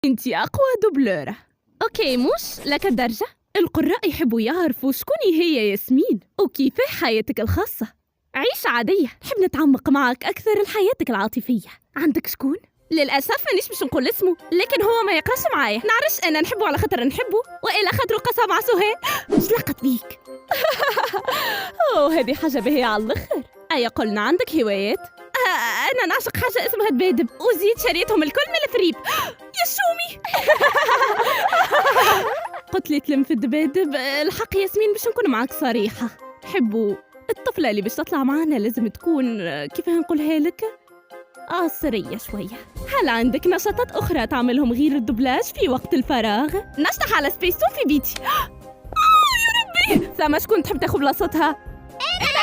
انتي أقوى دوبلورة. أوكي، مش لك الدرجة. القراء يحبوا يعرفوا شكوني هي ياسمين وكيف حياتك الخاصة. عيشة عادية، نحب نتعمق معك أكثر لحياتك العاطفية. عندك شكون؟ للأسف مانيش باش نقول اسمه، لكن هو ما يقراش معايا. نعرفش أنا نحبه على خاطر نحبه وإلا خاطر قصة مع سهيل. شلقت بيك؟ أوه، هذه حاجة باهية على الآخر. أيا قلنا عندك هوايات؟ أنا نعشق حاجة اسمها دبادب، وزيد شريتهم الكل من الفريب. يا شومي. قلت لي تلم في الدبادب. الحق ياسمين باش نكون معك صريحة، نحبوا الطفلة اللي باش تطلع معنا لازم تكون كيف نقولها لك سرية شوية. هل عندك نشاطات أخرى تعملهم غير الدبلاج في وقت الفراغ؟ نشطح على سبيستون في بيتي. يا ربي، ثم شكون تحب تاخذ بلاصتها؟ أنا